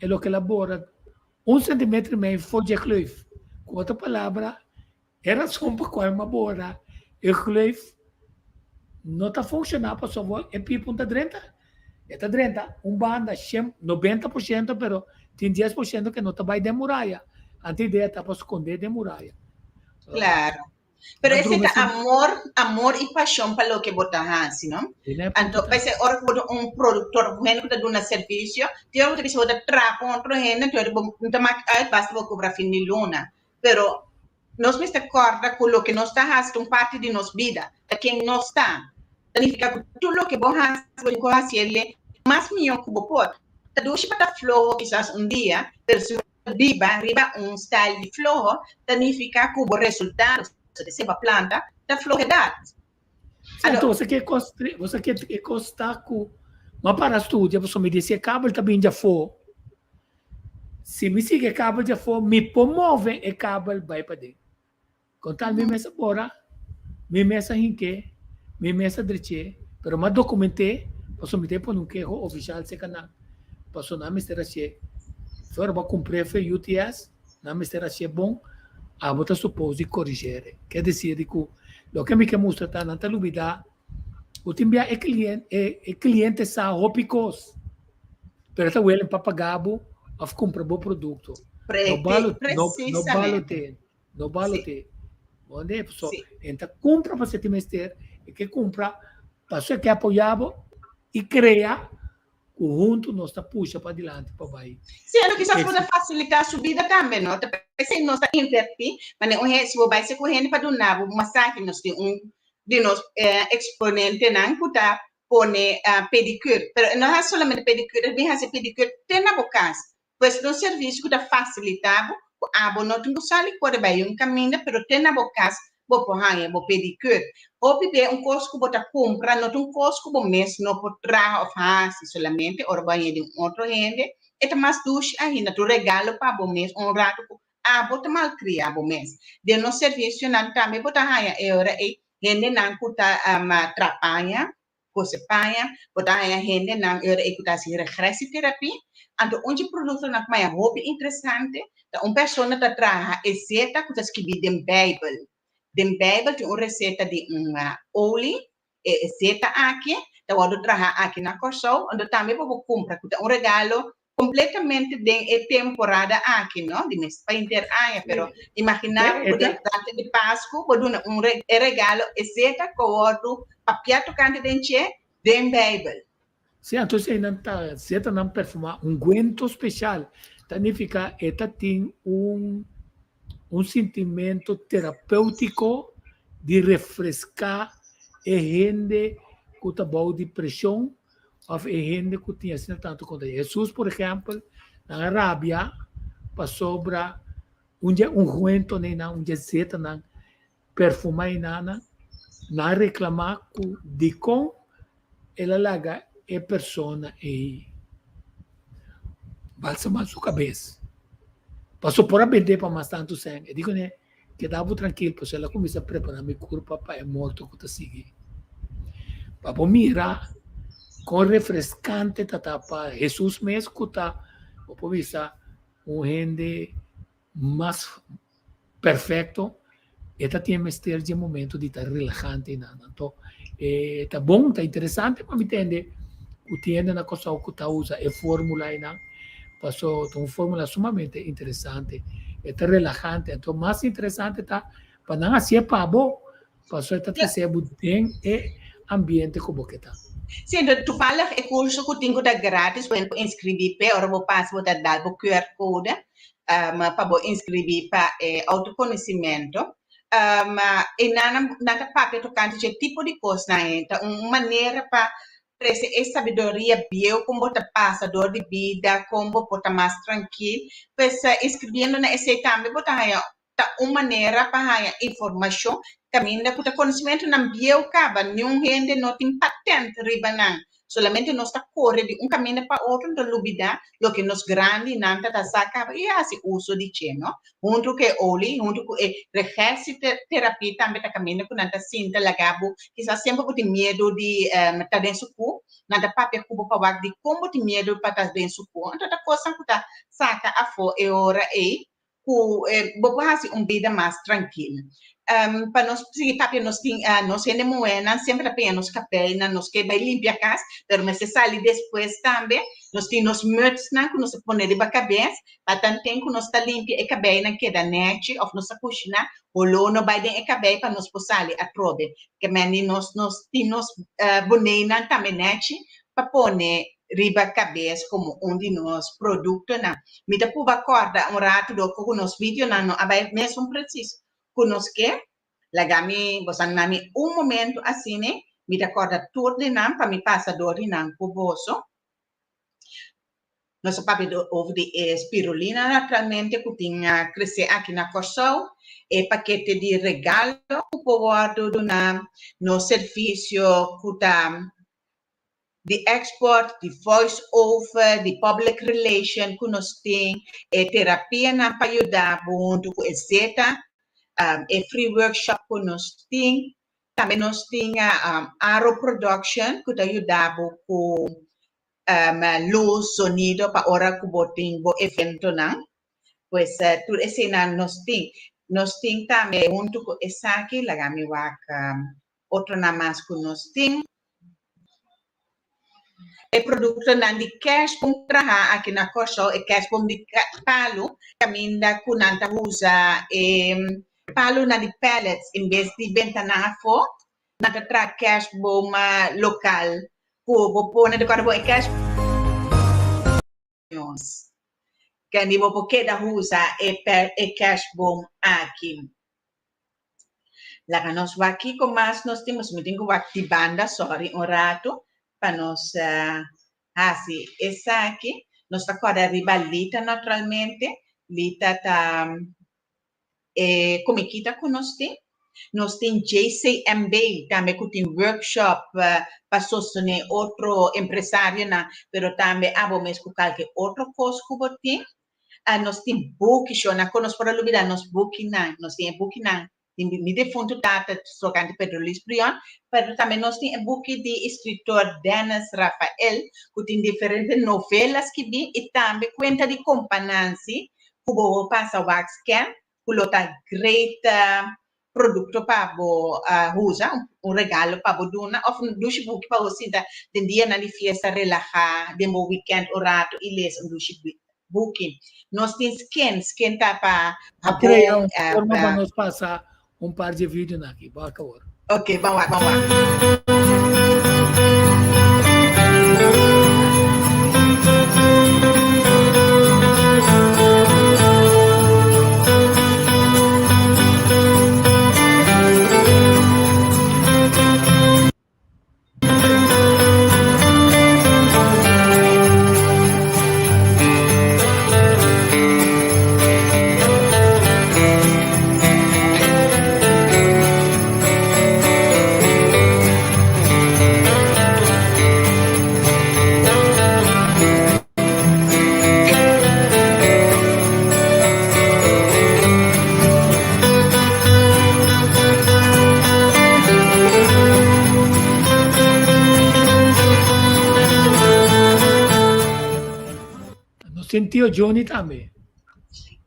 lo que elabora 1,5 cm fora de cleuf. Com outra palavra, era só para qual uma bora. E cleuf não está funcionando para só é pipunta 30. Está 30, banda 90%, pero tem 10% que não está vai demorar. A ideia está para esconder demorar. Claro. Pero ese amor y pasión para lo que botas así, ¿no? Entonces, parece ahora que un productor bueno que da un servicio, tiene que se va trapo otro gente, tiene que basta cobrar fin de luna. Pero nos me está corda con lo que nos está haciendo un parte de nos vida, de quien no está. Significa que tú lo que vos haces, vos hacerle más mío que vos puedes. Te doy para flojo quizás un día, pero si viva arriba un style de flojo, significa que vos resultados de uma planta da floridade. Então, você quer costar com uma para estúdio, você me disse que cabo também já foi. Se me sigue cabo já foi, me promove e cabo vai para dentro. Com tal mesmo essa bora, me mesa hinke, me mesa dreche, pero ma documente, paso mi tempo non quejo oficial se kana, paso na mistera che, fora ba cumprir fe UTS, na mistera che bom, a bota supposi corrigere. Quer dizer que lo que me quer mostrar tá na talubida, o timbia é cliente sa hopicos, pero tá well papagabo, of compra bo produto. No Precisamente. balote. Onde pessoa, Sim. então compra para você te mester, e que compra, para você que apoiava e cria, junto nós está puxa para adiante para vai. Sim, ano que só pode facilitar a subida também, não? Se nós está invertir, mas não é se você vai ser correndo para do nabo, mas sabe nós tem de nós exponente não cuta pone pedicure, mas não é somente pedicure, bem fazer pedicure tem na boca. Pois no serviço que está facilitado, abo não tem que sair por aí um caminho, pero tem na boca, vou porra, vou pedicure. Ou pedir costo que você compra, não tem costo que mês não pode trazer ou fazer solamente, ou vai de outro rende, é mais duche ainda, tu regalo para o mês, rato, bota mal criar o mês. De no serviço, não também, bota raia, hora e rende não cuta trapanha, coisa panha, bota raia rende não, hora e cuta se regresse terapia, então onde produto não é hobby interessante, uma pessoa está trazendo receita que está escrita em Bible. Den Bijbel tem uma receita de óleo, receita aqui, da onde traga aqui na Corsol, onde também vou comprar um regalo completamente de temporada aqui, não? De mês para interar, pero imaginar o data de Páscoa, vou dar regalo receita com outro papel tocante de den Bijbel. Sim, então você não perfumar unguento especial, significa que tem sentimento terapêutico de refrescar a gente que está bom de pressão ou a gente que tinha assim tanto contra Jesus, por exemplo, na Arábia, passou para unguento nem zeta não perfumar não reclamar de com ela laga é persona e balsamar sua cabeça. Passou por a vender para mais tanto sangue. Digo, né, que dava tranquilo, porque ela começa a preparar meu corpo para é morto que está seguindo. Para mirar, com refrescante, para Jesus mesmo que está, para ver gente mais perfeito, esta tem mestre de momento de estar relajante. Então, está bom, está interessante para me entender. O tiende na coisa que está usa é fórmula aí, não? Passou uma fórmula sumamente interessante, é relajante, então mais interessante está para não ser pabo, passou a receber bem e ambiente como que está. Sim, tu fala é curso que tem que dar grátis para inscrever para o passo para dar o QR code, para inscrever para autoconhecimento. E nada papel tocante de tipo de coisa, então uma maneira para essa sabedoria bio, como você passa dor de vida, como você mais tranquilo, pois escrevendo na esse também você uma maneira para informação, também da conhecimento na bio acaba, nenhum rende não tem patente riba não, solamente nós está correndo de caminho para outro, então lubida, lo que nos grande não está saca e assim uso de cheno, junto que oli, junto com exercício terapia também está caminho com nada sinta lagabo, que sempre tem medo de estar dentro do cu, nada papel cubo para de como tem medo para estar dentro do cu, então a coisa que está saca a fo e ora e vou fazer vida mais tranquila. Para nós seguir papel nós temos sempre apenas nos capéis, nós que vai limpar a casa, mas se sai depois também, nós temos muitos que nós põe de cabeça, para tanto tempo nós está limpa e cabelo na queda net, ou nossa cozinha, ou lá no vai de cabelo para nós passar a trobe, que meni nós temos boneina também net, para pôr riba cabeça como de nos produtos na me da puba corda rato do com nos vídeo não abai mesmo preciso conosco que lagami bosan nami momento assim né me da corda tudo de não para me passa dor de não pro bolso nosso papel ovo de spirulina naturalmente que tinha crescer aqui na Corsol e paquete de regalo por do na no serviço que tá de export, de voice over, de public relation que nós temos, terapia na para ajudar junto com etc. Free workshop que nós temos, também nós tinha Aro Production, que ajudava com luz, sonido, para hora que botem o evento, não? Pois, tudo esse nós tem também, junto com essa aqui, lagami waka, outro na mais que nós tem. E produto de cash pong traha aqui na Corso, e cash pong de palo, caminda com nanta usa palo na de pellets, em vez de benta na fo, nanta tra cash pong local, po pone de corbo e cash que ni bo porque da usa e cash pong aqui. La que nos va aquí con más, nos temos meeting de banda, sorry, un rato. Para nós, sì, essa aqui, nós está agora arriba Lita, naturalmente, Lita está, como que está com nós tem JCMB, também que tem workshop para sostener outro empresário, mas também abo mesmo com qualquer outro coisa que tem. Nós tem booking, na nós podemos olvidar nós booking, nós tem booking, mi defunto tata socante Pedro Luis Prion, pero também nós temos book de escritor Dennis Rafael, que tem diferentes novelas que vi e também conta de companansi, que vou passar o scan, que lota great produto para usar, regalo para dona, ou duche book para você da de dia na fiesta relajar, de mo weekend orato e les duche booking. Nós temos scan tá para criar forma para nós passar par de vídeos aqui, bora agora. Ok, vamos lá. Sentivo Johnny também.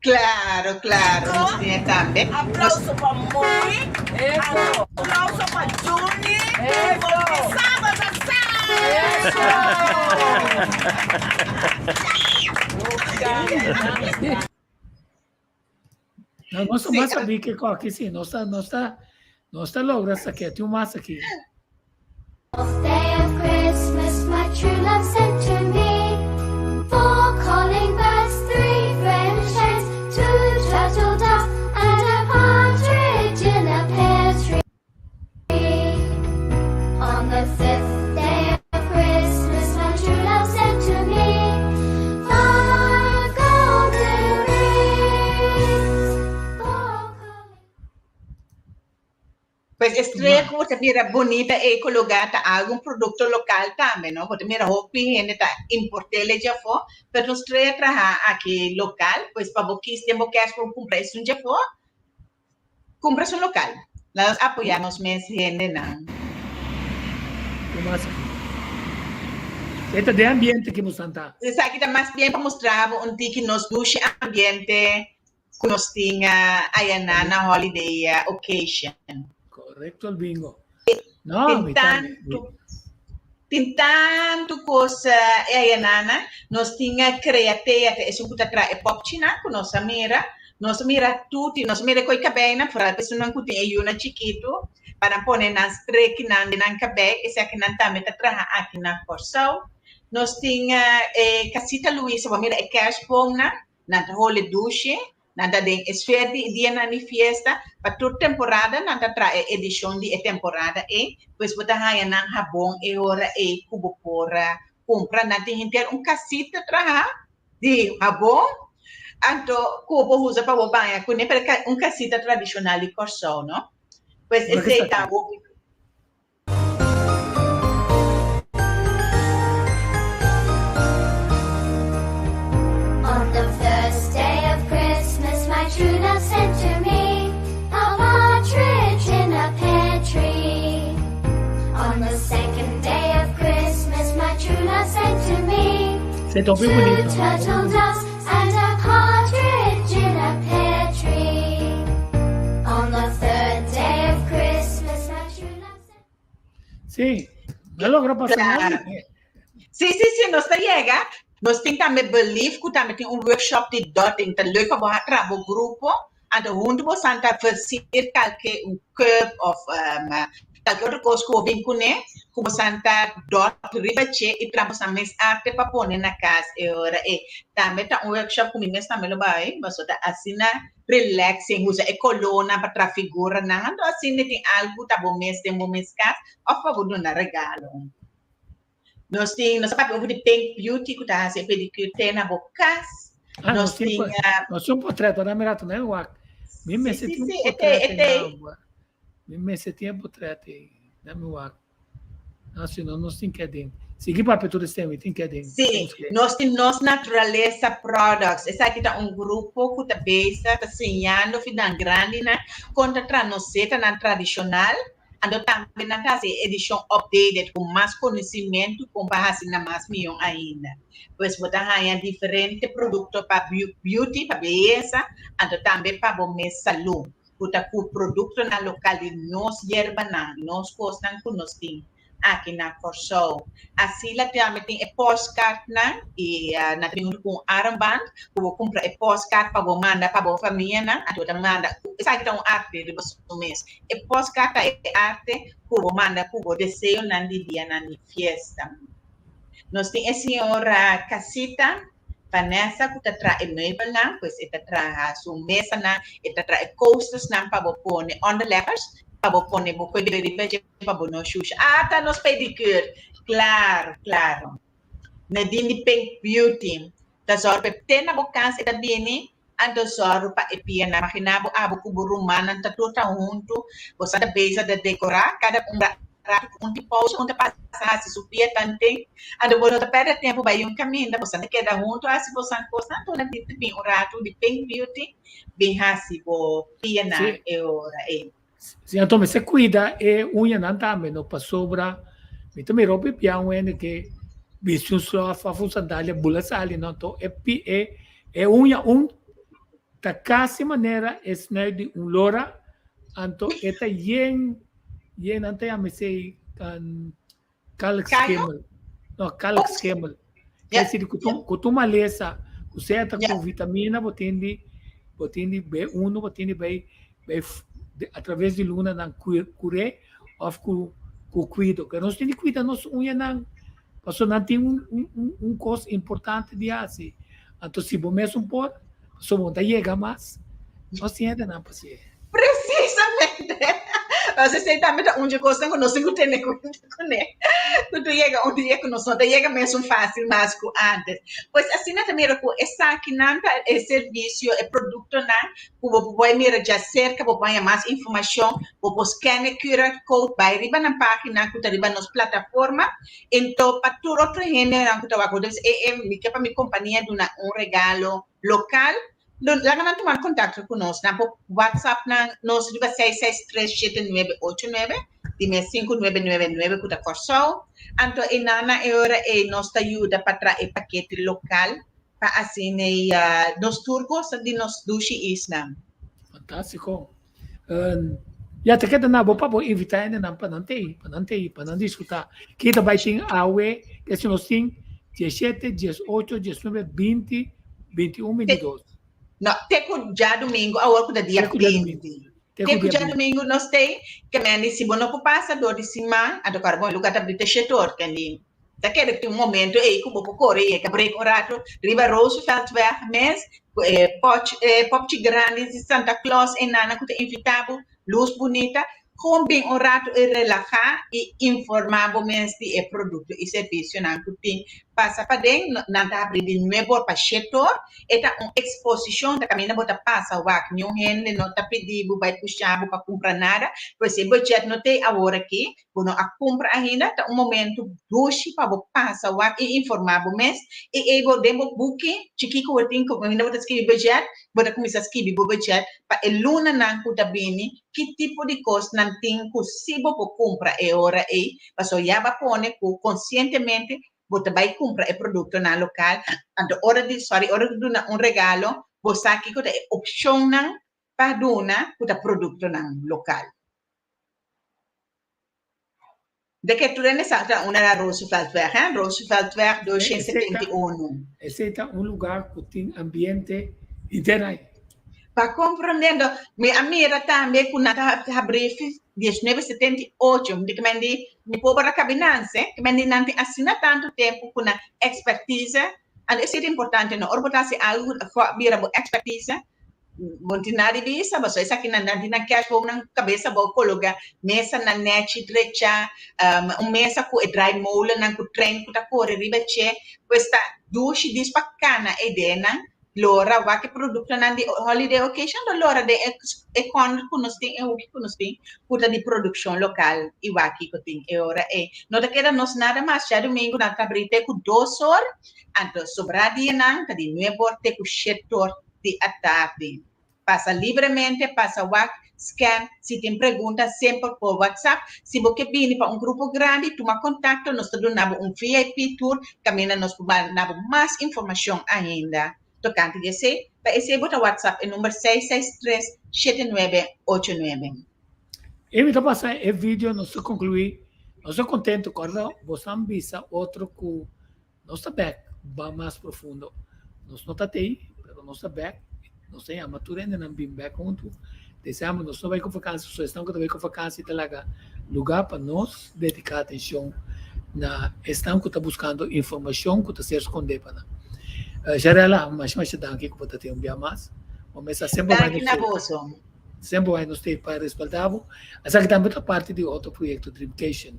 Claro, nós temos também. Aplauso para Mori. Aplauso para Johnny. Porque sábado, Não, nós estamos sabendo que aqui sim, nós está logrando isso aqui, tem massa aqui. Day of Christmas, my true love sent to me. 4 calling birds, 3 French hens, 2 turtle doves, and a partridge in a pear tree. On the 5th day of Christmas, my true love sent to me 5 golden rings. 4 calling. Pois estreia que você mira bonita e colocada algum produto local também, não? Você mira hopi gente tá importele já for, mas nós estreia traha aqui local, pois para você tem que comprar isso já for, compra isso local. Nós apoiamos mais gente não. Massa. Este de ambiente que nós estamos. Isso aqui está mais bem para mostrar onde que nós duche ambiente que nós tinha aí na holiday occasion. Correcto el bingo. No, tem tanto coisa aí nós tinha criativa, isso que tra é pop china com nossa mira tudo, nós mira coi cabena para pessoa não que tem uma chiquito para pôr nas trek na cabé, esse aqui não tá meta tra aqui na Corso. Nós tinha casita Luisa, vamos mira cash pong na hole duche. Nada de esfera dia na fiesta para toda temporada nada tra edição de temporada pois botar aí na rabon hora cubo pora compra na tem ter casita tra de rabon anto cubo usa para banha com casita tradicional de Corso, não? Pois esse tá On the first day of Christmas, my true love sent to me a partridge in a pear tree. On the second day of Christmas, my true love sent to me Sento più two bonito. turtle doves and a partridge in a pear tree. On the third day of Christmas, my true love sent Sì, allora passiamo Claro. Sì, nós llega. Nós temos também belief que também tem workshop de dot em que leuke bo trabo grupo and hunde bo santa versier qualquer curve of qualquer outra coisa que o vincune como santa dot ribache e trabo sa mes arte pa pone na casa e ora e também tá workshop que mes também lo vai mas tá assina relaxing usa e colonna para tra figura na ando assina tem algo tá bom mês casa of favor do na regalo. Nós temos over de Pink Beauty que tá se pedicure tem na bocas. Ah, Nós temos non c'è un portretto, dammi rato nel WAC. Mi Sì, messe sì, un sì, portretto e in agua. Mi messe un portretto nel WAC. No, se non sti chiedendo. Sì, chi pa per tutti stiamo, ti chiedendo. Sim, nós temos Natureza Products. Essa aqui tá grupo que tá besa, tá desenhando, fidan grande, né? Conta tra nós seta na tradicional, ando também na casa edição updated com mais conhecimento, com base na mais milhão ainda. Pois botar aí diferente produto para beauty, para beleza, ando também para bom mês salão. Botar com produto na local de nós yerba na nós costan com nós tem aqui na Corsol. Assim, lá também tem postcard na e na tem com armband, vou comprar postcard para vou mandar para a família na, a toda manda. Isso aqui tá arte de você mês. Postcard é arte que vou mandar que vou desejo na dia na fiesta. Nós tem a senhora Casita Vanessa que tá traz meuble lá, pois está traz sua mesa na, está traz coasters na para vou pôr underlappers. Para pôr no coisa de repente para no xuxa. Ah, tá nos pedicure. Claro. Na dini Pink Beauty. Da sorte tem na bocança da bini, ando sorte para epia na maquinabo abo kuburu mana tá tudo junto. Você da beza de decorar cada rato um tipo pausa onde passa se supia tanto. Ando bora da perde tempo vai caminho da você queda junto assim você costa toda bem um rato de Pink Beauty bem assim bo pia na ora Sì, Antonio, se cuida e unha non dame, no pa sobra, mi também robe piano che bisogna solo fa sandalia bula sali, no to e unha ta casi manera es di un lora, anto eta yen ante a me sei kan kalk schemel. No, kalk schemel. Che si kutuma lesa, useta com vitamina, botindi B1, botindi B através de luna nan cure of cu cuido que nós temos cuida nos unha nan passou nan tem coisa importante de assim então se bom mesmo por só bom chega mais nós temos nan paciência precisamente. Você sei também onde gostam que nós não temos né? Quando chega onde é que nós não chega mesmo fácil mais que antes. Pois assim também com essa aqui não é serviço é produto não que você vai mirar já cerca você vai mais informação você scanner QR code vai riba na página que está riba nas plataforma então para todo outro gente não que está agora me que para minha companhia de regalo local. Lá que tomar contato conosco, na WhatsApp na nós riba 6637989, time 5999 que tá Corsol. Então inana hora e nós te ajuda para trazer paquete local para assim nos turcos de nos dushi isna. Fantástico. Ja, te queda na boa para invitar ainda para não discutir. Kita vai ter awe que se nós tem 17, 18, 19, 20, 21, 22. Não, teco já domingo, a hora da dia 20. Teco já domingo nós tem que me se bono por passador de cima, a do carbono lugar da brita chetor que nem. Daquele que momento aí que vou correr, que break orato, riba rosso, Veldberg, mes, pop grande de Santa Claus e nana que te invitado, luz bonita, com bem orato e relaxar e informar o mês de produto e serviço não que tem passa para dentro, não está abrindo de novo para setor, eta uma exposição, tá caminhando, bota passa o vac, nenhum rende, não está pedindo, vai puxar, para comprar nada, pois se budget não tem agora aqui, quando a compra ainda, tá um momento doce para passa o vac e informar o mês, e vou demo booking, chiquico, eu tenho que ainda vou escrever budget, vou começar a escrever o budget, para a luna não custa bem, que tipo de coisa não tem possível para comprar e hora aí, para só já vai pôr conscientemente você vai comprar o produto na local, então hora de dar um regalo, você aqui tem opção para dar o produto na local. De que tu tens uma da Rooseveltweg, hein? Rooseveltweg 271. Esse é um lugar que tem ambiente interno. Para compreendendo, minha amiga também, quando está brief 1978, de que me pobre cabinança, que me não tem assina tanto tempo com a expertise, e isso é importante, não? Orbotar se algo vira expertise, montinari bisa, mas isso aqui não tem na cash, vou na cabeça, vou colocar mesa na net, trecha, mesa com o dry mole, na com o trem, com a cor, riba che, questa duche dispacana e dena, Lora, vai que produto na de holiday occasion, Lora de quando nós tem puta de produção local e vai que tem ora e não te queda nós nada mais já domingo na cabrite com 2 horas, então sobrar dia não, tá de novo te com setor de tarde. Passa livremente, passa WhatsApp, scan, se tem pergunta sempre por WhatsApp, se você vem para grupo grande, toma contato, nós te damos VIP tour, caminha nós damos mais informação ainda. Tocante de esse, para esse bota WhatsApp, número 663-7989. E me passa o vídeo, nós concluí, nós estamos contentos com você visa outro que nossa back vai mais profundo. Nós não está aí, mas nossa back, nós temos a matura ainda não bem back junto. Desejamos, nós não vai com vacância, só estamos com vacância e talaga lugar para nós dedicar atenção na estão que está buscando informação que está se esconder para nós. Jarela, mas dá aqui que você tem dia mais. Mas sempre vai nos ter para respaldar. Essa aqui também é parte de outro projeto Dreamcation.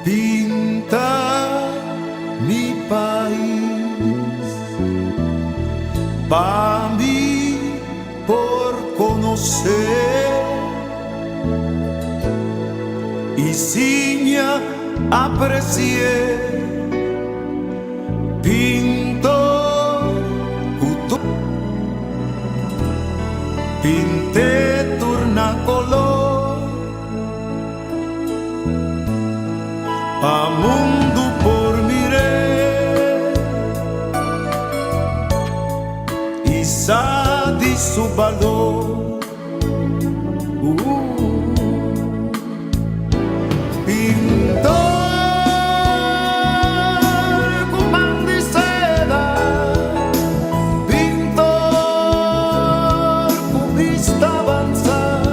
Pinta mi país para mí por conocer y sin apreciar pinto pinte turna color a mundo por miré y sa di su valor pintor con pan de seda pintor con vista avanzar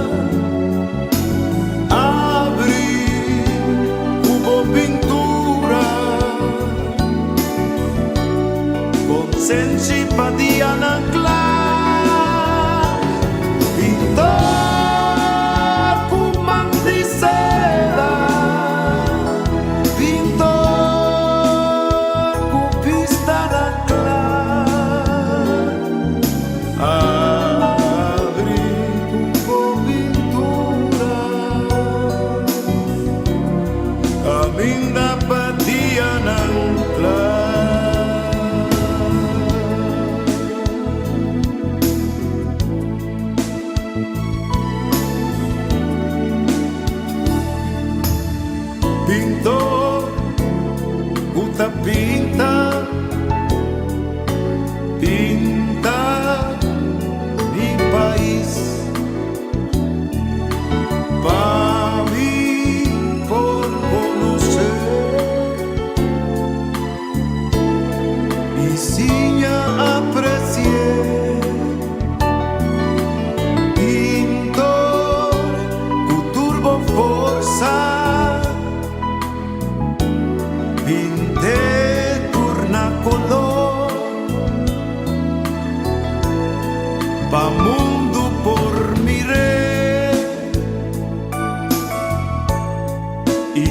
pintura con simpatia anclar pintor con man de seda pintor con pista anclar abrir con pintura Aminda patia nancla Pintor Uta pinta Pinta Mi país Pa' mí por conocer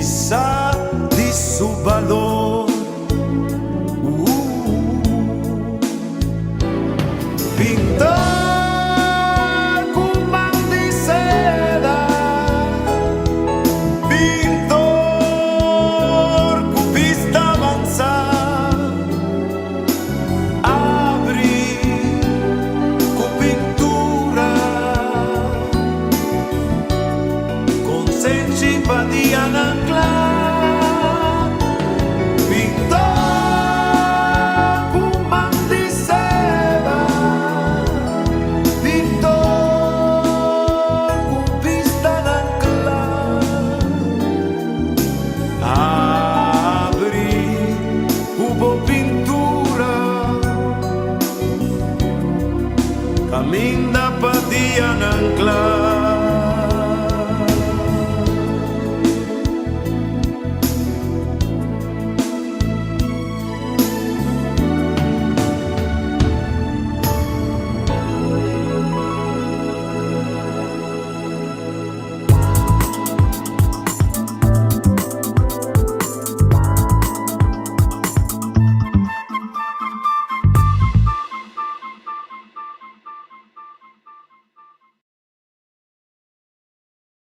Isa di subalor. Pintar kumang di seda, pintor ku pista bansa, abri ku pintura, con simpatia ancla. Caminda pa dia ng